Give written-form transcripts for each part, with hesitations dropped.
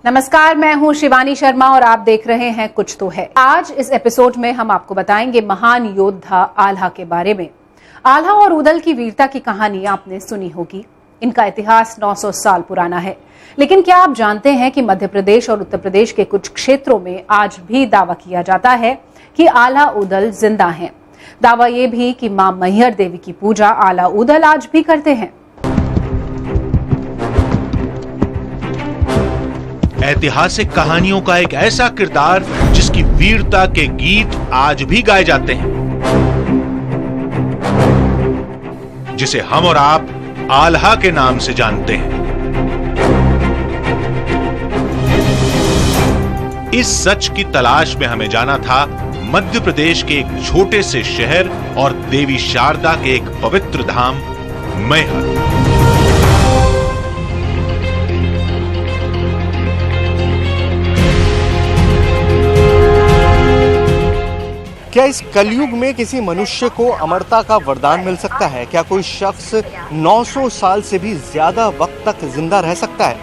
नमस्कार, मैं हूं शिवानी शर्मा और आप देख रहे हैं कुछ तो है। आज इस एपिसोड में हम आपको बताएंगे महान योद्धा आल्हा के बारे में। आल्हा और उदल की वीरता की कहानी आपने सुनी होगी। इनका इतिहास 900 साल पुराना है। लेकिन क्या आप जानते हैं कि मध्य प्रदेश और उत्तर प्रदेश के कुछ क्षेत्रों में आज भी दावा किया जाता है कि आल्हा उदल जिंदा हैं। दावा यह भी कि मां मैहर देवी की पूजा आल्हा उदल आज भी करते हैं। ऐतिहासिक कहानियों का एक ऐसा किरदार जिसकी वीरता के गीत आज भी गाए जाते हैं, जिसे हम और आप आल्हा के नाम से जानते हैं। इस सच की तलाश में हमें जाना था मध्य प्रदेश के एक छोटे से शहर और देवी शारदा के एक पवित्र धाम मैहर। क्या इस कलयुग में किसी मनुष्य को अमरता का वरदान मिल सकता है? क्या कोई शख्स 900 साल से भी ज्यादा वक्त तक जिंदा रह सकता है?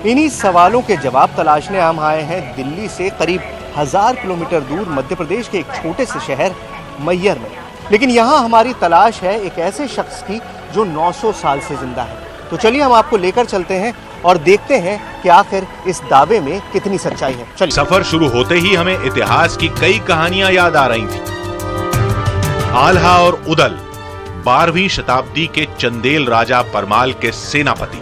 इन्हीं सवालों के जवाब तलाशने हम आए हैं दिल्ली से करीब 1000 किलोमीटर दूर मध्य प्रदेश के एक छोटे से शहर मैहर में। लेकिन यहाँ हमारी तलाश है एक ऐसे शख्स की जो 900 साल से जिंदा है। तो चलिए हम आपको लेकर चलते हैं और देखते हैं कि आखिर इस दावे में कितनी सच्चाई है। चलिए। सफर शुरू होते ही हमें इतिहास की कई कहानियां याद आ रही थी। आल्हा और उदल 12वीं शताब्दी के चंदेल राजा परमाल के सेनापति,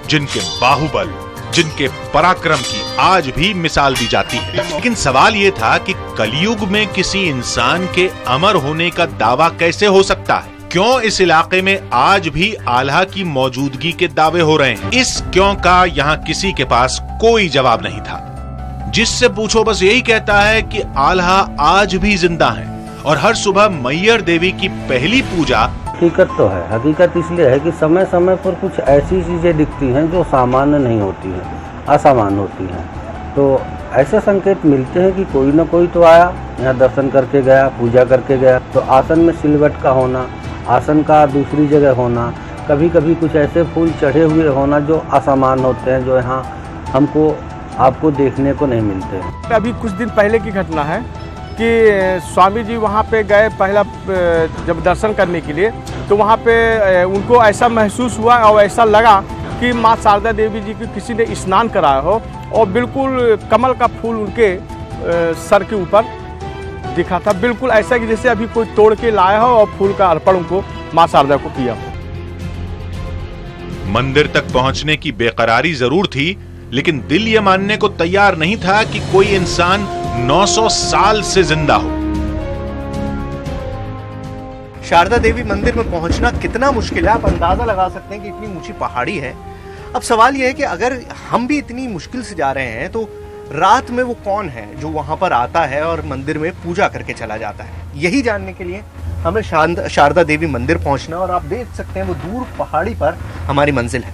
जिनके बाहुबल, जिनके पराक्रम की आज भी मिसाल दी जाती है। लेकिन सवाल यह था कि कलयुग में किसी इंसान के अमर होने का दावा कैसे हो सकता है? क्यों इस इलाके में आज भी आल्हा की मौजूदगी के दावे हो रहे हैं? इस क्यों का यहाँ किसी के पास कोई जवाब नहीं था। जिससे पूछो बस यही कहता है कि आल्हा आज भी जिंदा हैं और हर सुबह मैहर देवी की पहली पूजा। हकीकत तो है। हकीकत इसलिए है कि समय समय पर कुछ ऐसी चीजें दिखती हैं जो सामान्य नहीं होती हैं, असामान्य होती हैं। तो ऐसे संकेत मिलते हैं कि कोई ना कोई तो आया, यहाँ दर्शन करके गया, पूजा करके गया। तो आसन में सिलवट का होना, आसन का दूसरी जगह होना, कभी कभी कुछ ऐसे फूल चढ़े हुए होना जो असामान्य होते हैं, जो यहाँ हमको आपको देखने को नहीं मिलते हैं। अभी कुछ दिन पहले की घटना है कि स्वामी जी वहाँ पे गए पहला जब दर्शन करने के लिए, तो वहाँ पे उनको ऐसा महसूस हुआ और ऐसा लगा कि माँ शारदा देवी जी की किसी ने स्नान कराया हो और बिल्कुल कमल का फूल उनके सर के ऊपर दिखा था। बिल्कुल ऐसा कि जैसे अभी कोई तोड़ के लाया हो और फूल का अर्पण उनको माँ शारदा को किया हो। मंदिर तक पहुंचने की बेकरारी जरूर थी, लेकिन दिल ये मानने को तैयार नहीं था कि कोई इंसान 900 साल से जिंदा हो। शारदा देवी मंदिर में पहुंचना कितना मुश्किल है, आप अंदाजा लगा सकते हैं कि इतनी ऊंची पहाड़ी है। अब सवाल यह है कि अगर हम भी इतनी मुश्किल से जा रहे हैं तो रात में वो कौन है जो वहां पर आता है और मंदिर में पूजा करके चला जाता है? यही जानने के लिए हमें शारदा देवी मंदिर पहुंचना, और आप देख सकते हैं वो दूर पहाड़ी पर हमारी मंजिल है।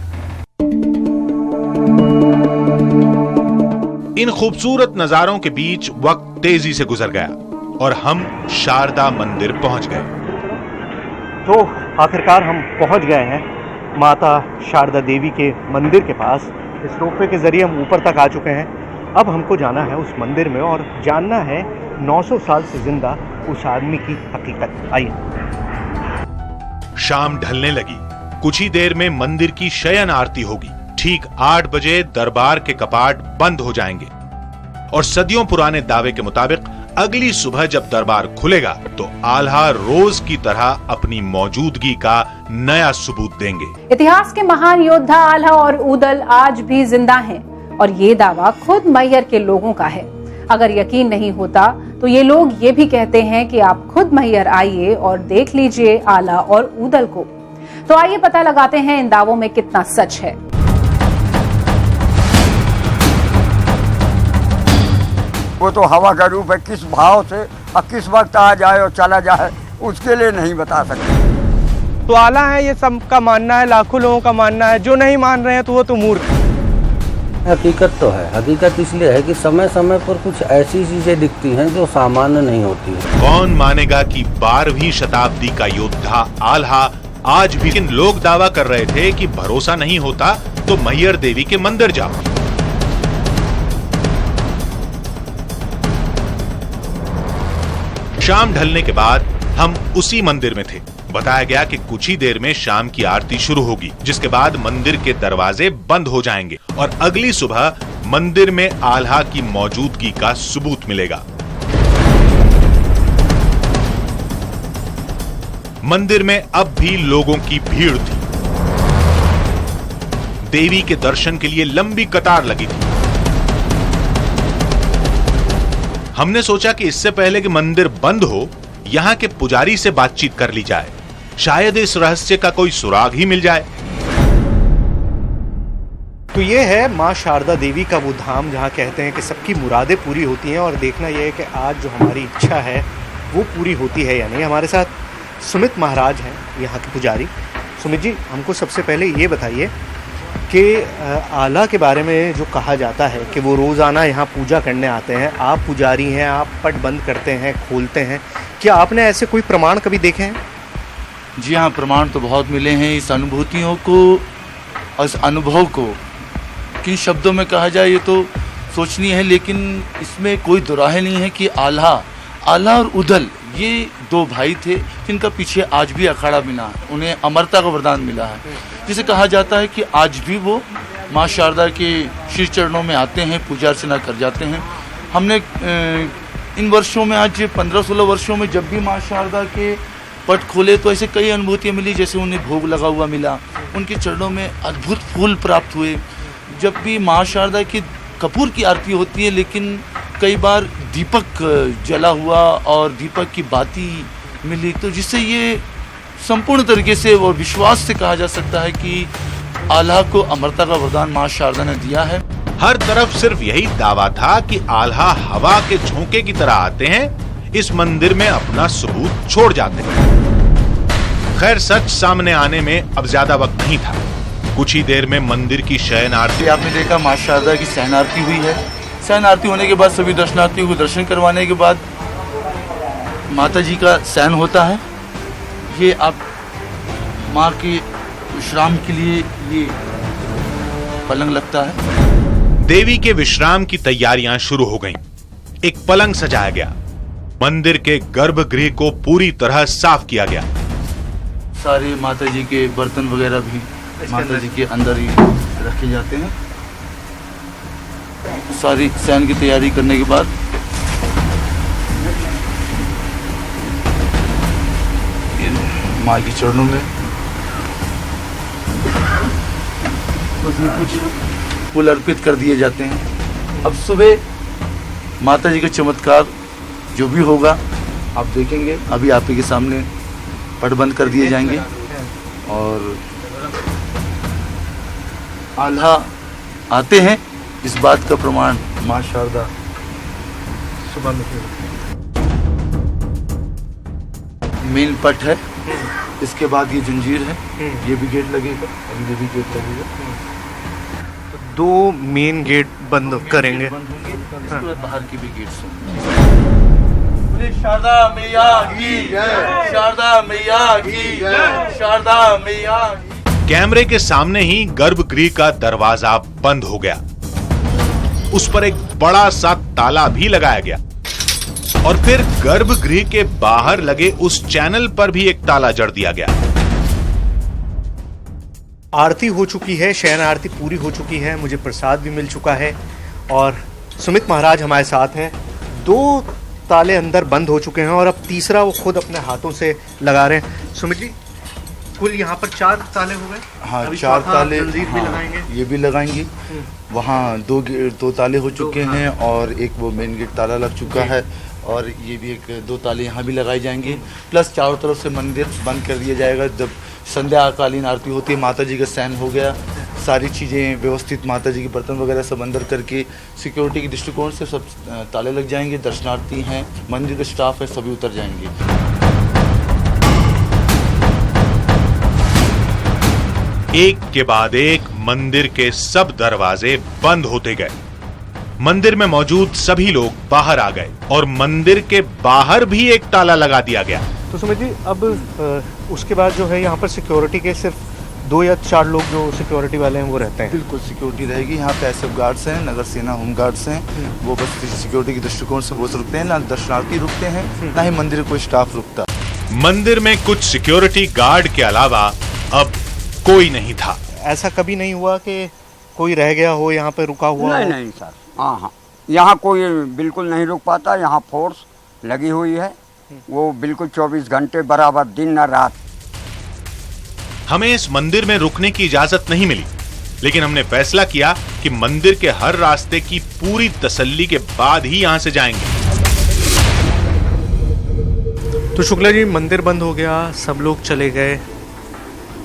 इन खूबसूरत नजारों के बीच वक्त तेजी से गुजर गया और हम शारदा मंदिर पहुंच गए। तो आखिरकार हम पहुंच गए हैं माता शारदा देवी के मंदिर के पास। इस रोपवे के जरिए हम ऊपर तक आ चुके हैं। अब हमको जाना है उस मंदिर में और जानना है 900 साल से जिंदा उस आदमी की हकीकत। आइए। शाम ढलने लगी। कुछ ही देर में मंदिर की शयन आरती होगी। ठीक 8 बजे दरबार के कपाट बंद हो जाएंगे और सदियों पुराने दावे के मुताबिक अगली सुबह जब दरबार खुलेगा तो आल्हा रोज की तरह अपनी मौजूदगी का नया सबूत देंगे। इतिहास के महान योद्धा आल्हा और उदल आज भी जिंदा हैं और ये दावा खुद मैहर के लोगों का है। अगर यकीन नहीं होता तो ये लोग ये भी कहते हैं कि आप खुद मैहर आइए और देख लीजिए आल्हा और उदल को। तो आइए पता लगाते हैं इन दावों में कितना सच है। वो तो हवा का रूप है, किस भाव से और किस वक्त आ जाए और चला जाए उसके लिए नहीं बता सकते। तो आल्हा है, ये सबका मानना है, लाखों लोगों का मानना है। जो नहीं मान रहे हैं तो वो तो मूर्ख है। हकीकत तो है। हकीकत इसलिए है कि समय समय पर कुछ ऐसी चीजें दिखती हैं जो सामान्य नहीं होती हैं। कौन मानेगा कि 12वीं शताब्दी का योद्धा आल्हा आज भी। लेकिन लोग दावा कर रहे थे कि भरोसा नहीं होता तो मैहर देवी के मंदिर जाओ। शाम ढलने के बाद हम उसी मंदिर में थे। बताया गया कि कुछ ही देर में शाम की आरती शुरू होगी, जिसके बाद मंदिर के दरवाजे बंद हो जाएंगे और अगली सुबह मंदिर में आल्हा की मौजूदगी का सबूत मिलेगा। मंदिर में अब भी लोगों की भीड़ थी। देवी के दर्शन के लिए लंबी कतार लगी थी। हमने सोचा कि इससे पहले कि मंदिर बंद हो, यहां के पुजारी से बातचीत कर ली जाए, शायद इस रहस्य का कोई सुराग ही मिल जाए। तो ये है माँ शारदा देवी का वो धाम जहाँ कहते हैं कि सबकी मुरादें पूरी होती हैं, और देखना यह है कि आज जो हमारी इच्छा है वो पूरी होती है या नहीं। हमारे साथ सुमित महाराज हैं, यहाँ के पुजारी। सुमित जी, हमको सबसे पहले ये बताइए कि आल्हा के बारे में जो कहा जाता है कि वो रोज़ाना यहाँ पूजा करने आते हैं, आप पुजारी हैं, आप पट बंद करते हैं, खोलते हैं, क्या आपने ऐसे कोई प्रमाण कभी देखे हैं? जी हाँ, प्रमाण तो बहुत मिले हैं। इस अनुभूतियों को, इस अनुभव को किन शब्दों में कहा जाए ये तो सोचनी है, लेकिन इसमें कोई दुराहे नहीं है कि आल्हा और उदल ये दो भाई थे जिनका पीछे आज भी अखाड़ा मिला है, उन्हें अमरता का वरदान मिला है। जिसे कहा जाता है कि आज भी वो माँ शारदा के श्री चरणों में आते हैं, पूजा अर्चना कर जाते हैं। हमने इन वर्षों में, आज 15-16 वर्षों में जब भी माँ शारदा के पट खोले तो ऐसे कई अनुभूतियाँ मिली। जैसे उन्हें भोग लगा हुआ मिला, उनके चरणों में अद्भुत फूल प्राप्त हुए। जब भी माँ शारदा की कपूर की आरती होती है, लेकिन कई बार दीपक जला हुआ और दीपक की बाती मिली, तो जिससे ये संपूर्ण तरीके से और विश्वास से कहा जा सकता है कि आल्हा को अमरता का वरदान माँ शारदा ने दिया है। हर तरफ सिर्फ यही दावा था कि आल्हा हवा के झोंके की तरह आते हैं, इस मंदिर में अपना सबूत छोड़ जाते हैं। खैर, सच सामने आने में अब ज्यादा वक्त नहीं था। कुछ ही देर में मंदिर की शयन आरती, आपने देखा माँ शारदा की शयन आरती हुई है। शयन आरती होने के बाद सभी दर्शनार्थियों को दर्शन करवाने के बाद माता जी का शयन होता है। ये आप माँ के विश्राम के लिए ये पलंग लगता है। देवी के विश्राम की तैयारियां शुरू हो गईं। एक पलंग सजाया गया। मंदिर के गर्भगृह को पूरी तरह साफ किया गया। सारे माता जी के बर्तन वगैरह भी माता जी के अंदर ही रखे जाते हैं। सारी शयन की तैयारी करने के बाद माँ के चरणों में उसमें कुछ फूल अर्पित कर दिए जाते हैं। अब सुबह माता जी का चमत्कार जो भी होगा आप देखेंगे। अभी आप के सामने पट बंद कर दिए जाएंगे और आल्हा आते हैं, इस बात का प्रमाण माँ शारदा सुबह में मेन पट है। इसके बाद ये जंजीर है, ये भी गेट लगेगा और ये भी गेट लगेगा। तो 2 मेन गेट बंद करेंगे, बंद होंगे, इसके बाद बाहर की भी गेट्स होंगे। शारदा मैया की जय, शारदा मैया की जय, शारदा मैया। कैमरे के सामने ही गर्भगृह का दरवाजा बंद हो गया। उस पर एक बड़ा सा ताला भी लगाया गया और फिर गर्भगृह के बाहर लगे उस चैनल पर भी एक ताला जड़ दिया गया। आरती हो चुकी है, शयन आरती पूरी हो चुकी है, मुझे प्रसाद भी मिल चुका है और सुमित महाराज हमारे साथ हैं। 2 ताले अंदर बंद हो चुके हैं और अब तीसरा वो खुद अपने हाथों से लगा रहे हैं। सुमित जी, कुल यहाँ पर 4 ताले हो गए। हाँ, अभी 4 ताले जंजीर भी लगाएंगे। ये भी लगाएंगे। वहाँ 2 ताले हो चुके हैं और एक वो मेन गेट ताला लग चुका है और ये भी 2 ताले यहाँ भी लगाए जाएंगे। प्लस चारों तरफ से मंदिर बंद कर दिया जाएगा। जब संध्याकालीन आरती होती है, माता जी का शयन हो गया, सारी चीज़ें व्यवस्थित, माता जी के बर्तन वगैरह सब अंदर करके सिक्योरिटी के दृष्टिकोण से सब ताले लग जाएंगे। दर्शनार्थी हैं, मंदिर का स्टाफ है, सभी उतर जाएंगे। एक के बाद एक मंदिर के सब दरवाजे बंद होते गए। मंदिर में मौजूद सभी लोग बाहर आ गए और मंदिर के बाहर भी एक ताला लगा दिया गया। तो सुमित जी, अब उसके बाद जो है यहाँ पर सिक्योरिटी के सिर्फ 2 या 4 लोग जो सिक्योरिटी वाले हैं वो रहते हैं। बिल्कुल सिक्योरिटी रहेगी। यहाँ पे ऐसे गार्ड्स हैं, नगर सेना होम गार्ड्स हैं, वो बस सिक्योरिटी के दृष्टिकोण से वो रुकते हैं, ना दर्शनार्थी रुकते हैं, ना ही मंदिर कोई स्टाफ रुकता। मंदिर में कुछ सिक्योरिटी गार्ड के अलावा अब कोई नहीं था। ऐसा कभी नहीं हुआ कि कोई रह गया हो यहाँ पे रुका हुआ नहीं हो? नहीं सर, हाँ, यहाँ कोई बिल्कुल नहीं रुक पाता। यहाँ फोर्स लगी हुई है, वो बिल्कुल 24 घंटे बराबर, दिन न रात। हमें इस मंदिर में रुकने की इजाजत नहीं मिली, लेकिन हमने फैसला किया कि मंदिर के हर रास्ते की पूरी तसल्ली के बाद ही यहां से जाएंगे। तो शुक्ला जी, मंदिर बंद हो गया, सब लोग चले गए।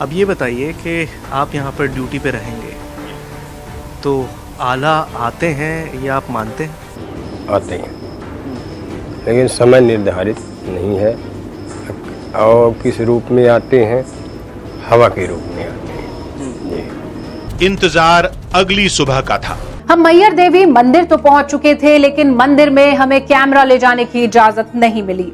अब ये बताइए कि आप यहाँ पर ड्यूटी पे रहेंगे, तो आला आते हैं या आप मानते हैं? आते हैं, लेकिन समय निर्धारित नहीं है। और किस रूप में आते हैं? हवा के रूप में आते हैं। इंतजार अगली सुबह का था। हम मैयर देवी मंदिर तो पहुंच चुके थे, लेकिन मंदिर में हमें कैमरा ले जाने की इजाजत नहीं मिली।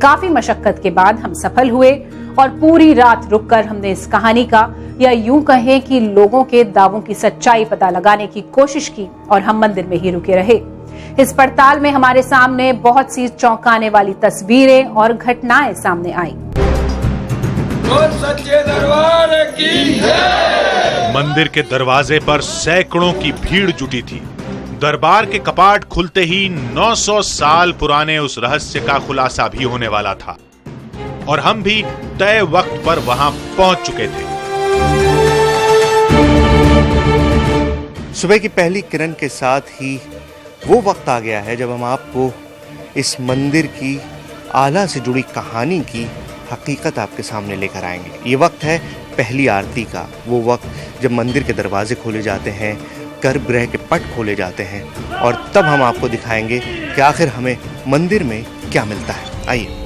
काफी मशक्कत के बाद हम सफल हुए और पूरी रात रुककर हमने इस कहानी का, या यूं कहें कि लोगों के दावों की सच्चाई पता लगाने की कोशिश की, और हम मंदिर में ही रुके रहे। इस पड़ताल में हमारे सामने बहुत सी चौंकाने वाली तस्वीरें और घटनाएं सामने आई। सच्चे दरबार की जय। मंदिर के दरवाजे पर सैकड़ों की भीड़ जुटी थी। दरबार के कपाट खुलते ही 900 साल पुराने उस रहस्य का खुलासा भी होने वाला था, और हम भी तय वक्त पर वहां पहुंच चुके थे। सुबह की पहली किरण के साथ ही वो वक्त आ गया है जब हम आपको इस मंदिर की आला से जुड़ी कहानी की हकीकत आपके सामने लेकर आएंगे। ये वक्त है पहली आरती का, वो वक्त जब मंदिर के दरवाजे खोले जाते हैं, गर्भगृह के पट खोले जाते हैं, और तब हम आपको दिखाएंगे कि आखिर हमें मंदिर में क्या मिलता है। आइए।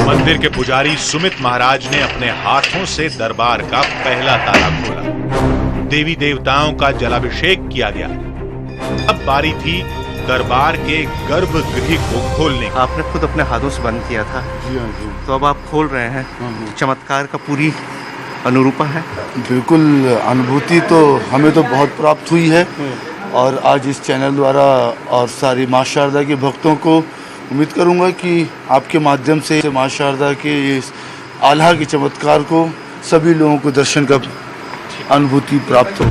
मंदिर के पुजारी सुमित महाराज ने अपने हाथों से दरबार का पहला ताला खोला। देवी देवताओं का जलाभिषेक किया गया। अब बारी थी दरबार के गर्भगृह को खोलने की। आपने खुद अपने हाथों से बंद किया था, तो अब आप खोल रहे हैं। चमत्कार का पूरी अनुरूपा है। बिल्कुल, अनुभूति तो हमें तो बहुत प्राप्त हुई है, और आज इस चैनल द्वारा और सारी माँ शारदा के भक्तों को उम्मीद करूंगा कि आपके माध्यम से माँ शारदा के इस आल्हा के चमत्कार को सभी लोगों को दर्शन का अनुभूति प्राप्त हो।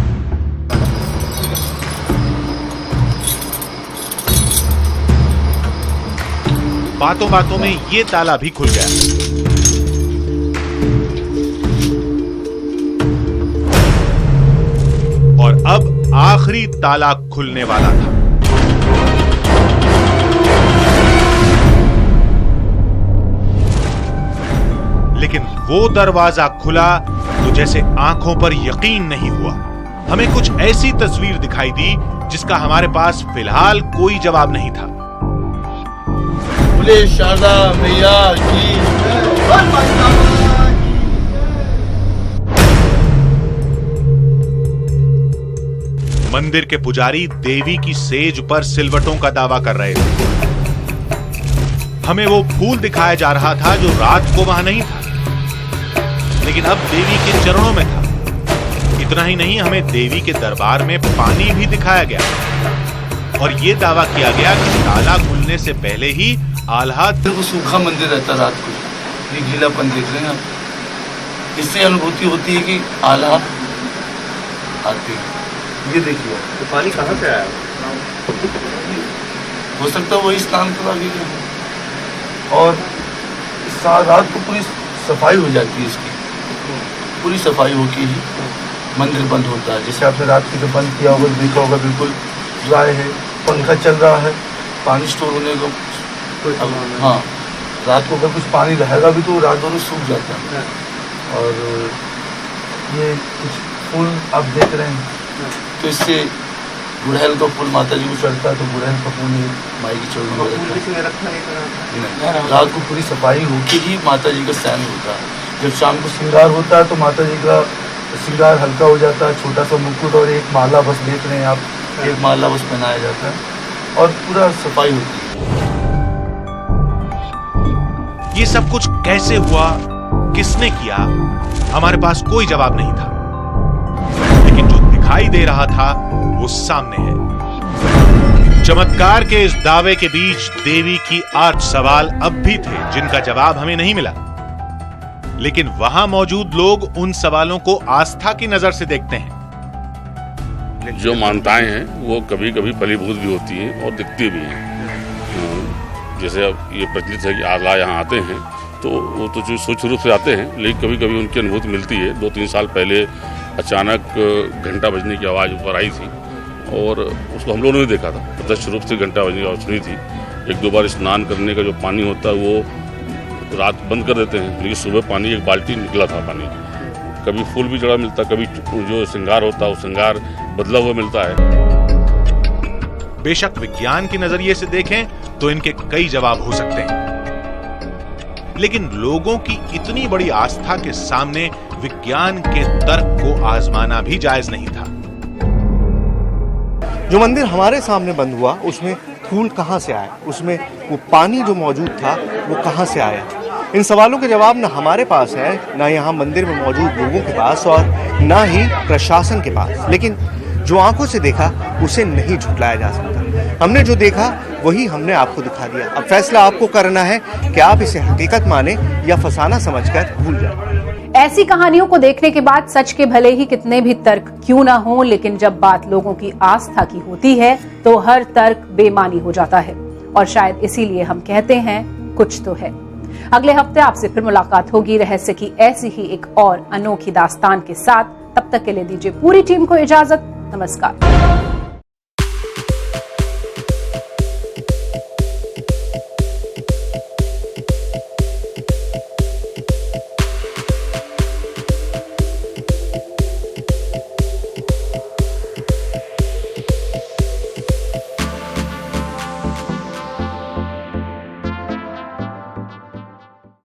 बातों बातों में ये ताला भी खुल गया। और अब आखिरी ताला खुलने वाला था। लेकिन वो दरवाजा खुला तो जैसे आंखों पर यकीन नहीं हुआ। हमें कुछ ऐसी तस्वीर दिखाई दी जिसका हमारे पास फिलहाल कोई जवाब नहीं था। बोले शारदा मैया की। मंदिर के पुजारी देवी की सेज पर सिलवटों का दावा कर रहे थे। हमें वो फूल दिखाया जा रहा था जो रात को वहां नहीं था, लेकिन अब देवी के चरणों में था। इतना ही नहीं, हमें देवी के दरबार में पानी भी दिखाया गया, और ये दावा किया गया कि ताला खुलने से पहले ही आल्हा वो सूखा मंदिर रहता रात को। ये गीलापन देख रहे हैं आप, इससे अनुभूति होती है कि आल्हा आती है। ये देखिए, तो पानी कहाँ से आया? हो सकता है वही स्नान करा गया, और रात को पूरी सफाई हो जाती है इसकी। पूरी सफाई होके ही मंदिर बंद होता है। जैसे आपने रात को जो बंद किया होगा, देखा होगा, बिल्कुल ड्राई है, पंखा चल रहा है, पानी स्टोर होने को। हाँ, रात को अगर कुछ पानी रहेगा भी तो रात भर सूख जाता है। और ये कुछ फूल आप देख रहे हैं, तो इससे गुड़हल का फूल माता जी को चढ़ता है, तो गुड़हल का फूल माई की चौड़ी में रखा है। रात को पूरी सफाई होके ही माता जी का स्नान होता है। जब शाम को श्रृंगार होता है तो माता जी का श्रृंगार हल्का हो जाता है। छोटा सा मुकुट और एक माला बस देख रहे हैं आप, एक माला बस पहनाया जाता है और पूरा सफाई होती है। ये सब कुछ कैसे हुआ, किसने किया, हमारे पास कोई जवाब नहीं था। लेकिन जो दिखाई दे रहा था वो सामने है। चमत्कार के इस दावे के बीच देवी की 8 सवाल अब भी थे जिनका जवाब हमें नहीं मिला। लेकिन वहां मौजूद लोग उन सवालों को आस्था की नजर से देखते हैं। जो मान्यताएं हैं वो कभी कभी फलीभूत भी होती हैं और दिखती भी हैं। जैसे अब ये प्रचलित है कि आल्हा यहाँ आते हैं तो वो तो जो सूक्ष्म रूप से आते हैं, लेकिन कभी कभी उनकी अनुभूति मिलती है। 2-3 साल पहले अचानक घंटा बजने की आवाज़ ऊपर आई थी और उसको हम लोगों ने देखा था। प्रत्यक्ष रूप से घंटा बजने की आवाज़ सुनी थी। 1-2 बार स्नान करने का जो पानी होता है वो रात बंद कर देते हैं, लेकिन सुबह पानी 1 बाल्टी निकला था पानी। कभी फूल भी जड़ा मिलता, कभी जो श्रृंगार होता है वो श्रृंगार बदला हुआ मिलता है। बेशक विज्ञान के नजरिए से देखें तो इनके कई जवाब हो सकते हैं, लेकिन लोगों की इतनी बड़ी आस्था के सामने विज्ञान के तर्क को आजमाना भी जायज नहीं था। जो मंदिर हमारे सामने बंद हुआ उसमें फूल कहां से आया, उसमें वो पानी जो मौजूद था वो कहां से आया। इन सवालों के जवाब न हमारे पास है, ना यहाँ मंदिर में मौजूद लोगों के पास और ना ही प्रशासन के पास। लेकिन जो आंखों से देखा उसे नहीं झुटलाया जा सकता। हमने जो देखा वही हमने आपको दिखा दिया। अब फैसला आपको करना है कि आप इसे हकीकत माने या फसाना समझकर भूल जाए। ऐसी कहानियों को देखने के बाद सच के भले ही कितने भी तर्क क्यों ना हो, लेकिन जब बात लोगों की आस्था की होती है तो हर तर्क बेमानी हो जाता है। और शायद इसीलिए हम कहते हैं कुछ तो है। अगले हफ्ते आपसे फिर मुलाकात होगी रहस्य की ऐसी ही एक और अनोखी दास्तान के साथ। तब तक के लिए दीजिए पूरी टीम को इजाजत। नमस्कार।